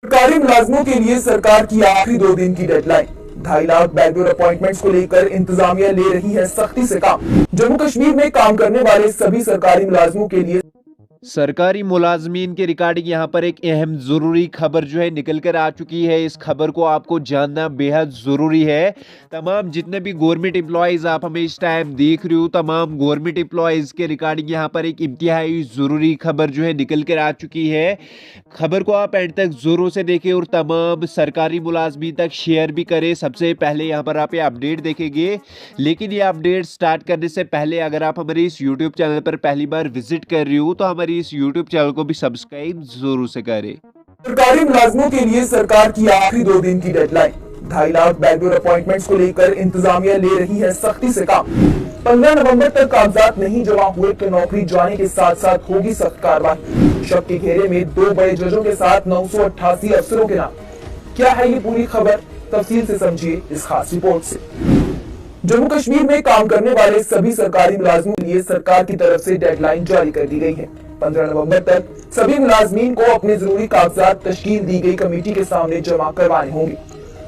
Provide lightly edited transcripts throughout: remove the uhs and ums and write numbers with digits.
सरकारी मुलाजमों के लिए सरकार की आखिरी 2 दिन की डेडलाइन। 2.5 लाख बैकडोर अपॉइंटमेंट्स को लेकर इंतजामिया ले रही है सख्ती से काम। जम्मू कश्मीर में काम करने वाले सभी सरकारी मुलाजमों के लिए सरकारी मुलाजमीन के रिगार्डिंग यहाँ पर एक अहम ज़रूरी खबर जो है निकल कर आ चुकी है। इस खबर को आपको जानना बेहद ज़रूरी है। तमाम जितने भी गवर्नमेंट एम्प्लॉयज़ आप हमें इस टाइम देख रहे हो, तमाम गवर्नमेंट एम्प्लॉयज़ के रिगार्डिंग यहाँ पर एक इंतहाई ज़रूरी खबर जो है निकल कर आ चुकी है। खबर को आप एंड तक ज़ोरों से देखें और तमाम सरकारी मुलाजमीन तक शेयर भी करें। सबसे पहले यहाँ पर आप ये अपडेट देखेंगे, लेकिन ये अपडेट स्टार्ट करने से पहले अगर आप हमारे इस यूट्यूब चैनल पर पहली बार विजिट कर रही हो तो हमारी इस YouTube चैनल को भी सब्सक्राइब जरूर से करें। सरकारी मुलाजमों के लिए सरकार की आखिरी 2 दिन की डेडलाइन। 2.5 लाख बैकडोर अपॉइंटमेंट्स को लेकर इंतजामिया ले रही है सख्ती से काम। 15 नवंबर तक कागजात नहीं जमा हुए तो नौकरी जाने के साथ साथ होगी सख्त कार्रवाई। शक के घेरे में 2 बड़े जजों के साथ 988 अफसरों के नाम। क्या है ये पूरी खबर, तफसील से समझिए इस खास रिपोर्ट से। जम्मू कश्मीर में काम करने वाले सभी सरकारी मुलाजमों के लिए सरकार की तरफ से डेडलाइन जारी कर दी गई है। 15 नवंबर तक सभी मुलाजमीन को अपने जरूरी कागजात तश्कील दी गई कमेटी के सामने जमा करवाने होंगे।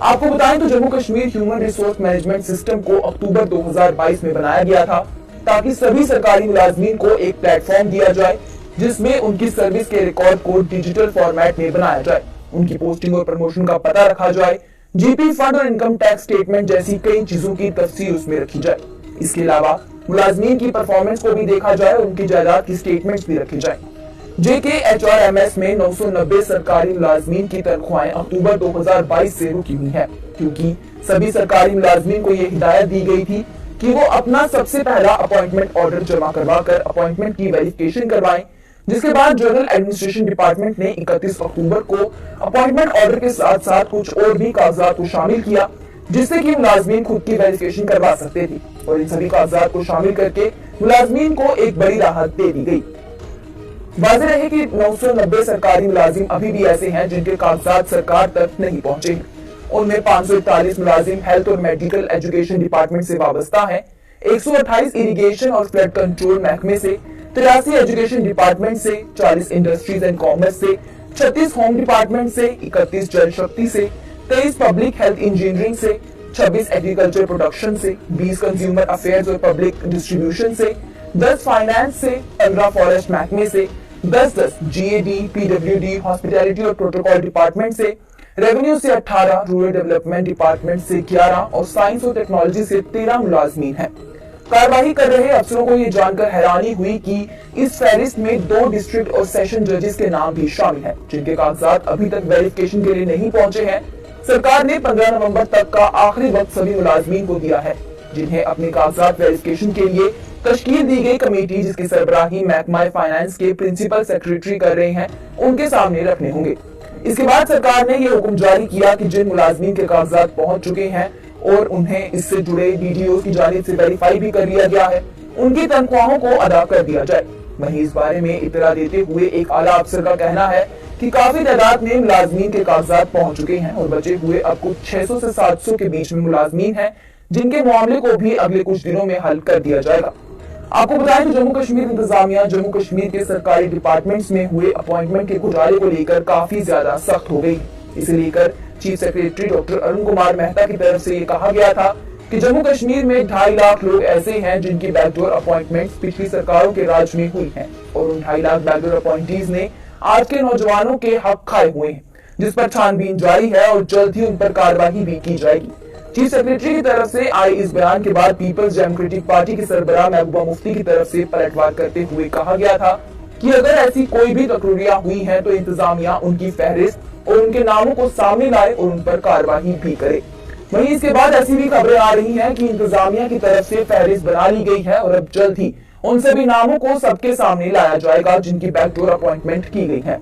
आपको बताएं तो Jammu Kashmir human resource management system को अक्टूबर 2022 में बनाया गया था ताकि सभी सरकारी मुलाजमीन को एक प्लेटफॉर्म दिया जाए जिसमें उनकी सर्विस के रिकॉर्ड को डिजिटल फॉर्मेट में बनाया जाए, उनकी पोस्टिंग और प्रमोशन का पता रखा जाए, जीपी फंड और इनकम टैक्स स्टेटमेंट जैसी कई चीजों की तफसील उसमें रखी जाए। इसके अलावा मुलाजमीन की परफॉर्मेंस को भी देखा जाए और उनकी जायदाद की स्टेटमेंट्स भी रखी जाए। JKHRMS में 990 सरकारी मुलाजमीन की तनख्वाहें अक्टूबर 2022 से रुकी हुई हैं, क्योंकि सभी सरकारी मुलाजमीन को यह हिदायत दी गई थी कि वो अपना सबसे पहला अपॉइंटमेंट ऑर्डर जमा करवाकर अपॉइंटमेंट की वेरिफिकेशन करवाएं, जिसके बाद जनरल एडमिनिस्ट्रेशन डिपार्टमेंट ने 31 अक्टूबर को अपॉइंटमेंट ऑर्डर के साथ साथ कुछ और भी कागजात को शामिल किया जिससे कि मुलाजमीन खुद की वेरिफिकेशन करवा सकते थे, और इन सभी कागजात को शामिल करके मुलाजमीन को एक बड़ी राहत दे दी गई। वाज़ेह रहे कि 990 सरकारी मुलाजिम अभी भी ऐसे हैं जिनके कागजात सरकार तक नहीं पहुंचे हैं। उनमें 541 मुलाजिम हेल्थ और मेडिकल एजुकेशन डिपार्टमेंट से वाबस्ता है, 128 इरिगेशन और फ्लड कंट्रोल महकमे से, 83 एजुकेशन डिपार्टमेंट से, 40 इंडस्ट्रीज एंड कॉमर्स से, 36 होम डिपार्टमेंट से, 31 जल शक्ति से, 23 पब्लिक हेल्थ इंजीनियरिंग से, 26 एग्रीकल्चर प्रोडक्शन से, 20 कंज्यूमर अफेयर्स और पब्लिक डिस्ट्रीब्यूशन से, 10 फाइनेंस से, 15 फॉरेस्ट महकमे से, 10 GAD, PWD, हॉस्पिटैलिटी और प्रोटोकॉल डिपार्टमेंट से, रेवेन्यू से 18, रूरल डेवलपमेंट डिपार्टमेंट से 11 और साइंस और टेक्नोलॉजी से 13 मुलाजमीन हैं। कार्यवाही कर रहे अफसरों को ये जानकर हैरानी हुई कि इस फहरिस्त में 2 डिस्ट्रिक्ट और सेशन जजेस के नाम भी शामिल हैं, जिनके कागजात अभी तक वेरिफिकेशन के लिए नहीं पहुंचे हैं। सरकार ने 15 नवंबर तक का आखिरी वक्त सभी मुलाजमीन को दिया है, जिन्हें अपने कागजात वेरिफिकेशन के लिए तश्कील दी गई कमेटी जिसकी सरबराही महकमा फाइनेंस के प्रिंसिपल सेक्रेटरी कर रहे हैं, उनके सामने रखने होंगे। इसके बाद सरकार ने यह हुक्म जारी किया कि जिन मुलाजमीन के कागजात पहुंच चुके हैं और उन्हें इससे जुड़े DDO की जानिब से वेरीफाई भी कर लिया गया है, उनकी तनख्वाहों को अदा कर दिया जाए। वहीं इस बारे में इतला देते हुए एक आला अफसर का कहना है कि काफी तादाद में मुलाजमीन के कागजात पहुंच चुके हैं और बचे हुए अब कुछ 600 से 700 के बीच में मुलाजमीन हैं, जिनके मामले को भी अगले कुछ दिनों में हल कर दिया जाएगा। आपको बताएं कि जम्मू कश्मीर इंतजामिया जम्मू कश्मीर के सरकारी डिपार्टमेंट्स में हुए अपॉइंटमेंट के घोटाले को लेकर काफी ज्यादा सख्त हो गई। इसे लेकर chief secretary doctor Arun Kumar Mehta की तरफ से ये कहा गया था कि जम्मू कश्मीर में 2.5 लाख लोग ऐसे हैं जिनकी बैकडोर अपॉइंटमेंट पिछली सरकारों के राज में हुई हैं, और उन 2.5 लाख बैकडोर अपॉइंटीज ने आज के नौजवानों के हक खाए हुए हैं, जिस पर छानबीन जारी है और जल्द ही उन पर कार्रवाई भी की जाएगी। चीफ सेक्रेटरी की तरफ से आए इस बयान के बाद पीपल्स डेमोक्रेटिक पार्टी की सरबराह महबूबा मुफ्ती की तरफ से पलटवार करते हुए कहा गया था कि अगर ऐसी कोई भी तकरीरियां हुई हैं तो इंतजामिया उनकी फहरिस्त और उनके नामों को सामने लाए और उन पर कार्रवाई भी करे। वहीं इसके बाद ऐसी भी खबरें आ रही हैं कि इंतजामिया की तरफ से फहरिस्त बना ली गई है और अब जल्द ही उन सभी नामों को सबके सामने लाया जाएगा जिनकी बैकडोर अपॉइंटमेंट की गई है।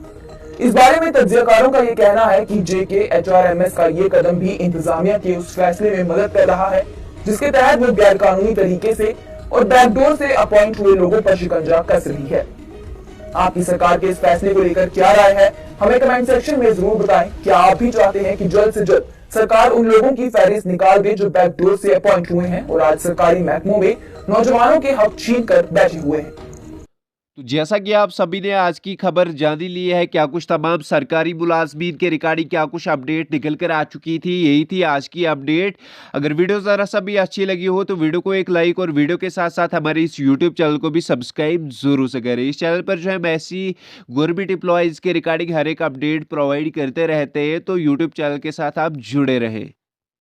इस बारे में तज्जियाकारों का ये कहना है कि JKHRMS का ये कदम भी इंतजामिया के उस फैसले में मदद कर रहा है जिसके तहत वो गैर कानूनी तरीके से और बैकडोर से अपॉइंट हुए लोगों पर शिकंजा कस रही है। आपकी सरकार के इस फैसले को लेकर क्या राय है, हमें कमेंट सेक्शन में जरूर बताएं। क्या आप भी चाहते हैं कि जल्द से जल्द सरकार उन लोगों की फहरिस्त निकाल दे जो बैकडोर से अपॉइंट हुए हैं और आज सरकारी महकमों में नौजवानों के हक छीन कर बैठे हुए हैं। तो जैसा कि आप सभी ने आज की खबर जान ही ली है, क्या कुछ तमाम सरकारी मुलाजमीन के रिगार्डिंग क्या कुछ अपडेट निकल कर आ चुकी थी, यही थी आज की अपडेट। अगर वीडियो ज़रा सा भी अच्छी लगी हो तो वीडियो को एक लाइक और वीडियो के साथ साथ हमारे इस यूट्यूब चैनल को भी सब्सक्राइब जरूर से करें। इस चैनल पर जो है हम ऐसी गवर्नमेंट एम्प्लॉयज़ के रिगार्डिंग हर एक अपडेट प्रोवाइड करते रहते हैं, तो यूट्यूब चैनल के साथ आप जुड़े रहें।